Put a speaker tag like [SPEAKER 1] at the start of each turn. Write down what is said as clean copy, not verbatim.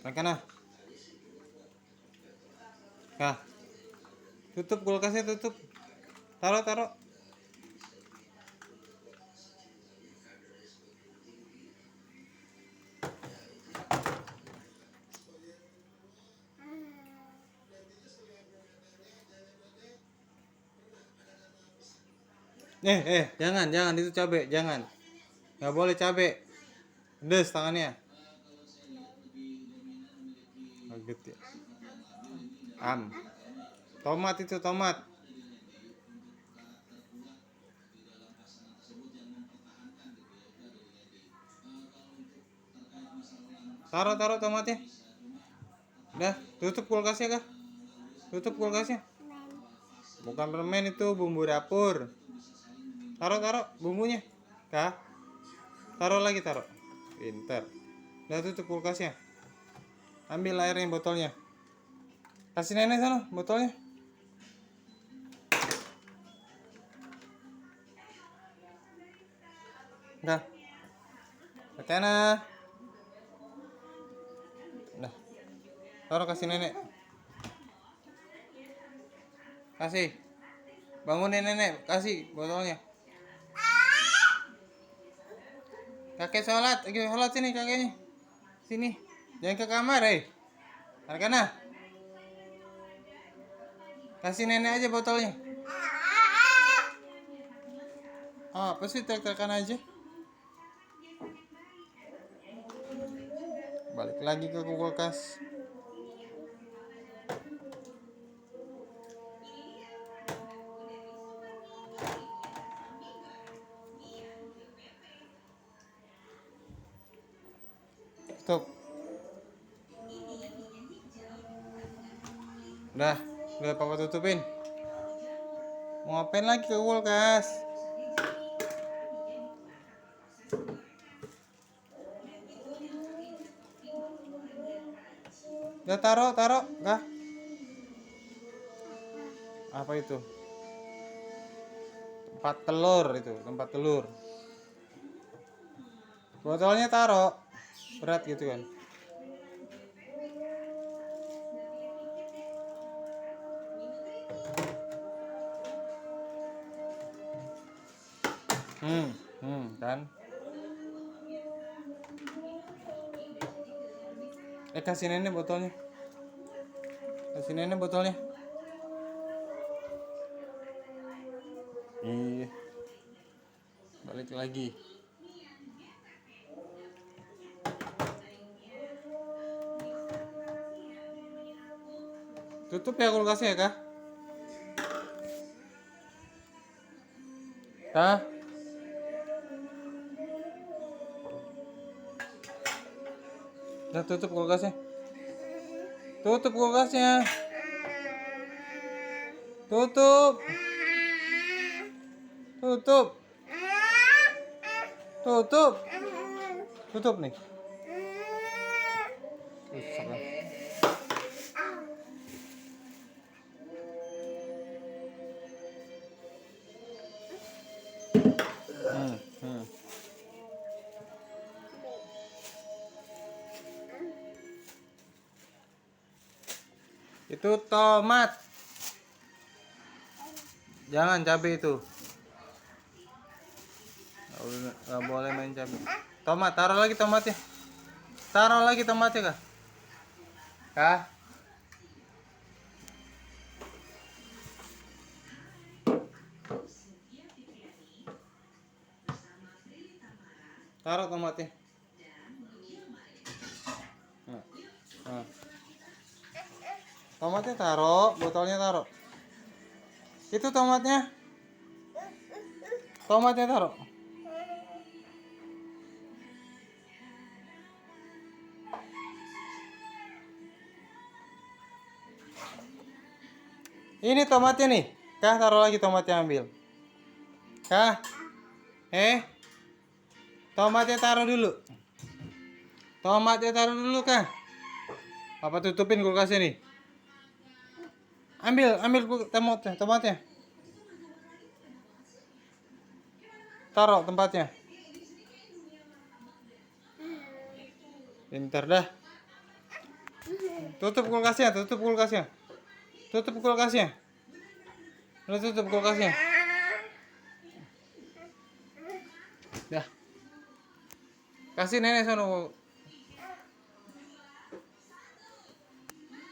[SPEAKER 1] Makan ah. Nah, tutup kulkasnya, tutup. Taruh. Jangan itu cabe, jangan. Nggak boleh cabe. Pedes tangannya. Kaget ya. Tomat itu tomat. Taruh tomatnya. Udah, tutup kulkasnya kah? Tutup kulkasnya. Bukan permen itu, bumbu dapur. Taruh bumbunya. Kah? Taruh lagi. Pinter. Udah, tutup kulkasnya. Ambil airnya, botolnya. Kasih nenek sana botolnya. Udah. Makana. Udah. Taruh, kasih nenek. Kasih. Bangunin nenek, kasih botolnya. Kakek sholat, sini kakeknya. Sini. Jangan ke kamar, Arkana. Kasih nenek aja botolnya. Apa sih, tekan aja. Balik lagi ke kulkas. Stop. Udah papa tutupin. Mau ngapain lagi ke kulkas? Udah taruh, kah? Apa itu? Tempat telur. Botolnya taruh. Berat gitu kan. Kan. Kasih nenek botolnya. Iya. Balik lagi. Tutup ya kulkasnya, kah? Udah, tutup kulkasnya. Tutup. Tutup nih. Rusak lah. Itu tomat. Jangan cabai itu. Nggak boleh main cabai. Tomat, taruh lagi tomatnya. Kah? Taruh tomatnya. Nah. Tomatnya taruh, botolnya taruh. Itu tomatnya taruh. Ini tomatnya nih. Kah, taruh lagi tomatnya, ambil. Kah? Tomatnya taruh dulu. Kah? Papa tutupin kulkasnya nih. Ambil tomatnya. Taruh tempatnya. Pintar dah. Tutup kulkasnya, tutup kulkasnya. Tutup kulkasnya. Udah tutup kulkasnya. Dah. Kasih nenek sono